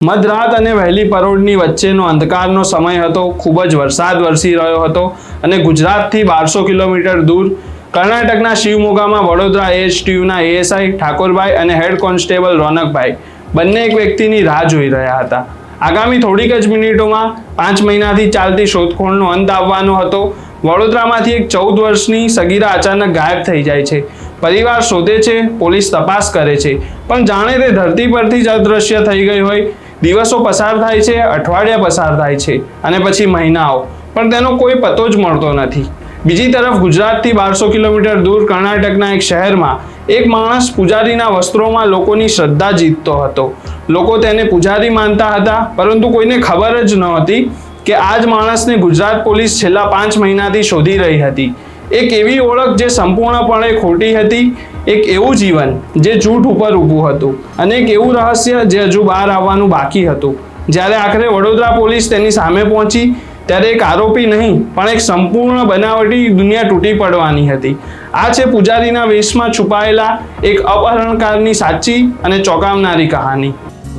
મધરાત અને વહેલી પરોઢની વચ્ચેનો અંધકારનો સમય હતો। ખૂબ જ વરસાદ વરસી રહ્યો હતો અને ગુજરાતથી 1200 કિલોમીટર દૂર કર્ણાટકના શિવમોગામાં વડોદરા એએચટીયુના એએસઆઈ ઠાકોરભાઈ અને હેડ કોન્સ્ટેબલ રોનકભાઈ બંને એક વ્યક્તિની રાહ જોઈ રહ્યા હતા। આગામી થોડીક જ મિનિટોમાં 5 મહિનાથી ચાલતી શોધખોળનો અંત આવવાનો હતો। વડોદરામાંથી એક 14 વર્ષની સગીરા અચાનક ગાયબ થઈ જાય છે। પરિવાર શોધે છે, પોલીસ તપાસ કરે છે, પણ જાણે તે ધરતી પરથી જ અદૃશ્ય થઈ ગઈ હોય। દિવસો પસાર થાય છે, અઠવાડિયા પસાર થાય છે અને પછી મહિનાઓ, પણ તેનો કોઈ પતો જ મળતો નથી। બીજી તરફ ગુજરાતથી 1200 કિલોમીટર દૂર કર્ણાટકના એક શહેરમાં એક માણસ પૂજારીના વસ્ત્રોમાં લોકોની શ્રદ્ધા જીતતો હતો। લોકો તેને પૂજારી માનતા હતા, પરંતુ કોઈને ખબર જ નહોતી કે આ જ માણસને ગુજરાત પોલીસ છેલ્લા 5 મહિનાથી શોધી રહી હતી। એક એવી ઓળખ જે સંપૂર્ણપણે ખોટી હતી, એક એવું જીવન જે જૂઠ ઉપર ઊભું હતું અને એક એવું રહસ્ય જે હજુ બહાર આવવાનું બાકી હતું। જ્યારે આખરે વડોદરા પોલીસ તેની સામે પહોંચી ત્યારે એક આરોપી નહીં પણ એક સંપૂર્ણ બનાવટી દુનિયા તૂટી પડવાની હતી। આ છે પૂજારીના વેશમાં છુપાયેલા એક અપહરણકારની સાચી અને ચોંકાવનારી કહાની।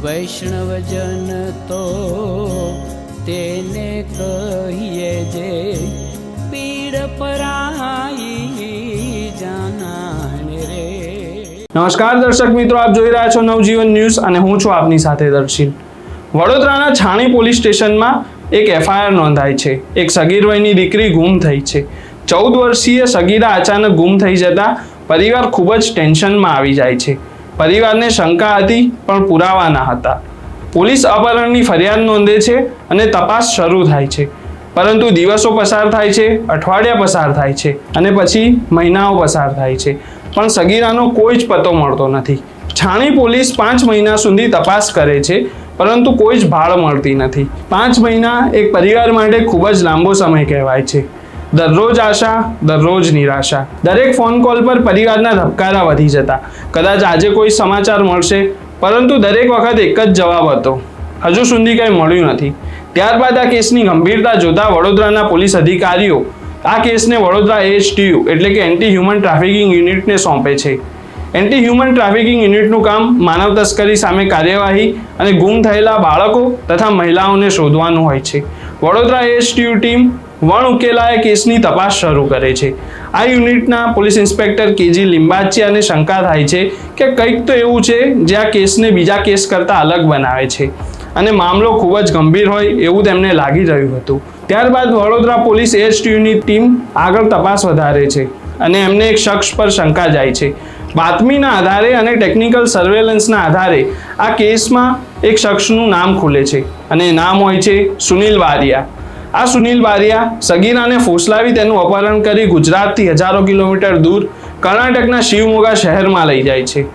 વૈષ્ણવજન તો તેને કહીએ જે પીડ પરાઈ જાનાને રે। નમસ્કાર દર્શક મિત્રો, આપ જોઈ રહ્યા છો નવજીવન ન્યૂઝ અને હું છું આપની સાથે દર્શિલ। વડોદરાના છાણી પોલીસ સ્ટેશનમાં એક એફઆઈઆર નોંધાઈ છે। એક સગીર વયની દીકરી ગુમ થઈ છે। 14 વર્ષીય સગીરા અચાનક ગુમ થઈ જતા પરિવાર ખૂબ જ ટેન્શનમાં આવી જાય છે। પરિવારને શંકા હતી પણ પુરાવા ન હતા। પોલીસ અપહરણની ફરિયાદ નોંધે છે અને તપાસ શરૂ થાય છે, પરંતુ દિવસો પસાર થાય છે, અઠવાડિયા પસાર થાય છે અને પછી મહિનાઓ પસાર થાય છે, પણ સગીરાનો કોઈ જ પતો મળતો નથી। છાણી પોલીસ 5 મહિના સુધી તપાસ કરે છે, પરંતુ કોઈ જ ભાળ મળતી નથી। 5 મહિના એક પરિવાર માટે ખૂબ જ લાંબો સમય કહેવાય છે। દરરોજ આશા, દરરોજ નિરાશા। દરેક ફોન કોલ પર પરિવારના ધબકારા વધી જતા, કદાચ આજે કોઈ સમાચાર મળશે, પરંતુ દરેક વખત એક જ જવાબ હતો, હજુ સુધી કંઈ મળ્યું નથી। ત્યારબાદ આ કેસની ગંભીરતા જોતા વડોદરાના પોલીસ અધિકારીઓ આ કેસને વડોદરા એએચટીયુ એટલે કે એન્ટી હ્યુમન ટ્રાફિકિંગ યુનિટને સોંપે છે। એન્ટી હ્યુમન ટ્રાફિકિંગ યુનિટનું કામ માનવ તસ્કરી સામે કાર્યવાહી અને ગુમ થયેલા બાળકો તથા મહિલાઓને શોધવાનું હોય છે। વડોદરા એએચટીયુ ટીમ વણ ઉકેલાએ કેસની તપાસ શરૂ કરે છે। આ યુનિટના પોલીસ ઇન્સ્પેક્ટર કેજી લિંબાચિયાને શંકા થાય છે કે કંઈક તો એવું છે જે આ કેસને બીજા કેસ કરતાં અલગ બનાવે છે અને મામલો ખૂબ જ ગંભીર હોય એવું તેમને લાગી રહ્યું હતું। ત્યારબાદ વડોદરા પોલીસ એએચટીયુની ટીમ આગળ તપાસ વધારે છે અને એમને એક શખ્સ પર શંકા જાય છે। બાતમીના આધારે અને ટેકનિકલ સર્વેલન્સના આધારે આ કેસમાં એક શખ્સનું નામ ખુલે છે અને નામ હોય છે સુનિલ બારિયા। આ સુનિલ બારિયા સગીરાને ફોસલાવી તેનું અપહરણ કરી ગુજરાતથી હજારો કિલોમીટર દૂર કર્ણાટકના શિવમોગા શહેરમાં લઈ જાય છે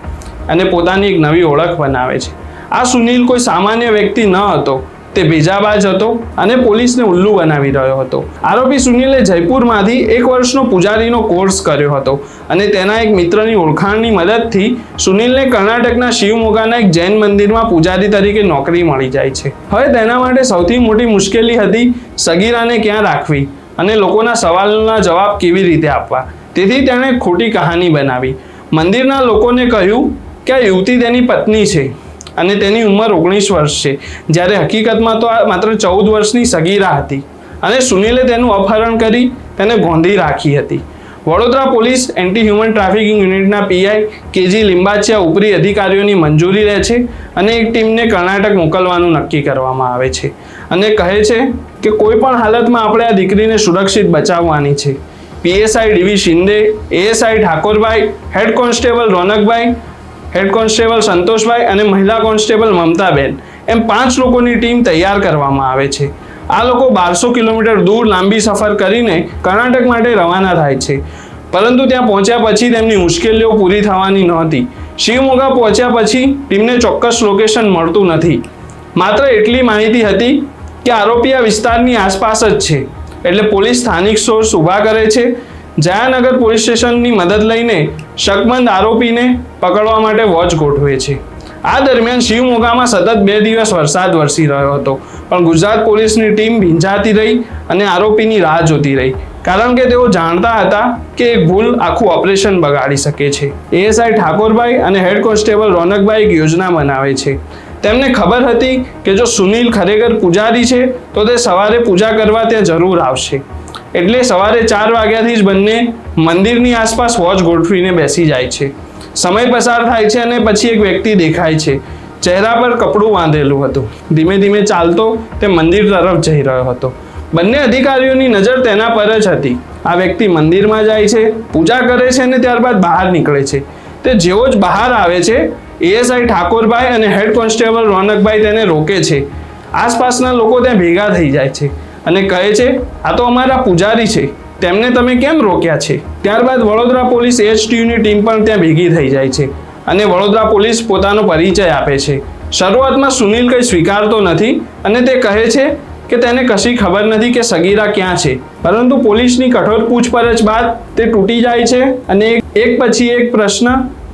અને પોતાની એક નવી ઓળખ બનાવે છે। આ સુનિલ કોઈ સામાન્ય વ્યક્તિ ન હતો, તે ભેજાબાજ હતો અને પોલીસને ઉલ્લુ બનાવી રહ્યો હતો। આરોપી સુનિલે જયપુરમાંથી 1 વર્ષનો પૂજારીનો કોર્સ કર્યો હતો અને તેના એક મિત્રની ઓળખાણની મદદથી સુનિલને કર્ણાટકના શિવમોગાના એક જૈન મંદિરમાં પૂજારી તરીકે નોકરી મળી જાય છે। હવે તેના માટે સૌથી મોટી મુશ્કેલી હતી સગીરાને ક્યાં રાખવી અને લોકોના સવાલોના જવાબ કેવી રીતે આપવા। તેથી તેણે ખોટી કહાની બનાવી। મંદિરના લોકોને કહ્યું કે આ યુવતી તેની પત્ની છે અને તેની ઉંમર 19 વર્ષ છે, જ્યારે હકીકતમાં તો આ માત્ર 14 વર્ષની સગીરા હતી અને સુનિલે તેનું અપહરણ કરી તેને ગોંધી રાખી હતી। Vadodara police anti human trafficking યુનિટના પીઆઈ કેજી લિંબાચિયા ઉપરી અધિકારીઓની મંજૂરી લે છે અને એક ટીમને કર્ણાટક મોકલવાનું નક્કી કરવામાં આવે છે અને કહે છે કે કોઈ પણ હાલતમાં આપણે આ દીકરીને સુરક્ષિત બચાવવાની છે। PSI DV Shinde, ASI Thakorbhai, head constable Ronakbhai, head constable Santoshbhai અને મહિલા કોન્સ્ટેબલ મમતાબેન એમ 5 લોકોની ટીમ તૈયાર કરવામાં આવે છે। આ લોકો 1200 કિલોમીટર દૂર લાંબી સફર કરીને કર્ણાટક માટે રવાના થાય છે, પરંતુ ત્યાં પહોંચ્યા પછી તેમની મુશ્કેલીઓ પૂરી થવાની નહોતી। શિવમોગા પહોંચ્યા પછી ટીમને ચોક્કસ લોકેશન મળતું નથી, માત્ર એટલી માહિતી હતી કે આરોપી આ વિસ્તારની આસપાસ જ છે, એટલે પોલીસ સ્થાનિક સોર્સ ઊભા કરે છે। જયાનગર પોલીસ સ્ટેશનની મદદ લઈને શકમંદ આરોપીને પકડવા માટે વોચ ગોઠવે છે। આ દરમિયાન શિવમોગામાં સતત 2 દિવસ વરસાદ વરસી રહ્યો હતો, પણ ગુજરાત પોલીસની ટીમ ભીંજાતી રહી અને આરોપીની રાહ જોતી રહી, કારણ કે તેઓ જાણતા હતા કે એક ભૂલ આખું ઓપરેશન બગાડી શકે છે। એએસઆઈ ઠાકોરભાઈ અને હેડ કોન્સ્ટેબલ રોનકભાઈ એક યોજના બનાવે છે। તેમને ખબર હતી કે જો સુનિલ ખરેખર પૂજારી છે તો તે સવારે પૂજા કરવા ત્યાં જરૂર આવશે, એટલે સવારે 4 વાગ્યાથી જ બંને મંદિરની આસપાસ વોચ ગોઠવીને બેસી જાય છે. સમય પસાર થાય છે અને પછી એક વ્યક્તિ દેખાય છે. ચહેરા પર કપડું બાંધેલું હતું. ધીમે ધીમે ચાલતો તે મંદિર તરફ જઈ રહ્યો હતો. બંને અધિકારીઓની નજર તેના પર જ હતી. આ વ્યક્તિ મંદિરમાં જાય છે, પૂજા કરે છે અને ત્યારબાદ બહાર નીકળે છે. તે જેવો જ બહાર આવે છે, એએસઆઈ ઠાકોરભાઈ અને હેડ કોન્સ્ટેબલ રોનકભાઈ તેને રોકે છે. આસપાસના લોકો ત્યાં ભેગા થઈ જાય છે અને કહે છે, આ તો અમારા પૂજારી છે, તેમને તમે કેમ રોક્યા છે? ત્યારબાદ વડોદરા પોલીસ એચટીયુની ટીમ પણ ત્યાં ભેગી થઈ જાય છે અને વડોદરા પોલીસ પોતાનો પરિચય આપે છે. શરૂઆતમાં સુનિલ કંઈ સ્વીકારતો નથી અને તે કહે છે કે તેને કશી ખબર નથી કે સગીરા ક્યાં છે, પરંતુ પોલીસની કઠોર પૂછપરછ બાદ તે તૂટી જાય છે અને એક પછી એક પ્રશ્ન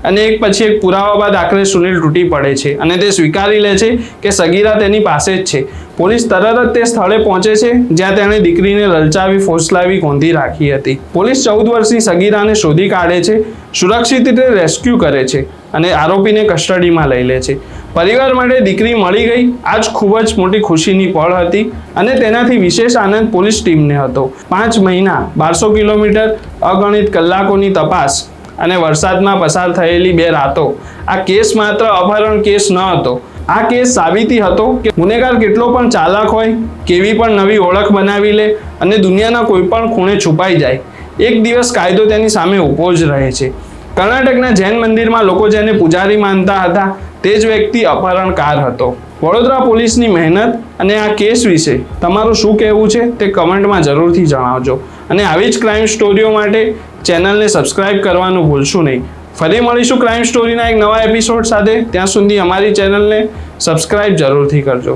અને એક પછી એક પુરાવા બાદ આખરે સુનિલ તૂટી પડે છે અને તે સ્વીકારી લે છે કે સગીરા તેની પાસે જ છે. પોલીસ તરત જ તે સ્થળે પહોંચે છે જ્યાં તેણે દીકરીને લલચાવી ફોસલાવી ગોંધી રાખી હતી. પોલીસ 14 વર્ષની સગીરાને શોધી કાઢે છે, સુરક્ષિત રીતે રેસ્ક્યુ કરે છે અને આરોપીને કસ્ટડીમાં લઈ લે છે. પરિવાર માટે દીકરી મળી ગઈ, આ જ ખૂબ જ મોટી ખુશીની પળ હતી અને તેનાથી વિશેષ આનંદ પોલીસ ટીમને હતો. 5 મહિના, 1200 કિલોમીટર, અગણિત કલાકોની તપાસ અને વરસાદમાં પસાર થયેલી 2 રાતો. આ કેસ માત્ર અપહરણ કેસ ન હતો, આ કેસ સાબિતી હતો કે ગુનેગાર કેટલો પણ ચાલાક હોય, કેવી પણ નવી ઓળખ બનાવી લે અને દુનિયાના કોઈ પણ ખૂણે છુપાઈ જાય, એક દિવસ કાયદો તેની સામે ઊભો જ રહે છે. કર્ણાટકના જૈન મંદિરમાં લોકો જેને પૂજારી માનતા હતા તે જ વ્યક્તિ અપહરણકાર હતો. વડોદરા પોલીસની મહેનત અને આ કેસ વિશે તમારું શું કહેવું છે તે કમેન્ટમાં જરૂરથી જણાવજો અને આવી જ ક્રાઇમ સ્ટોરીઓ માટે ચેનલને સબસ્ક્રાઇબ કરવાનું ભૂલશું નહીં. ફરી મળીશું ક્રાઇમ સ્ટોરીના એક નવા એપિસોડ સાથે. ત્યાં સુધી અમારી ચેનલને સબસ્ક્રાઇબ જરૂરથી કરજો.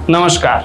નમસ્કાર.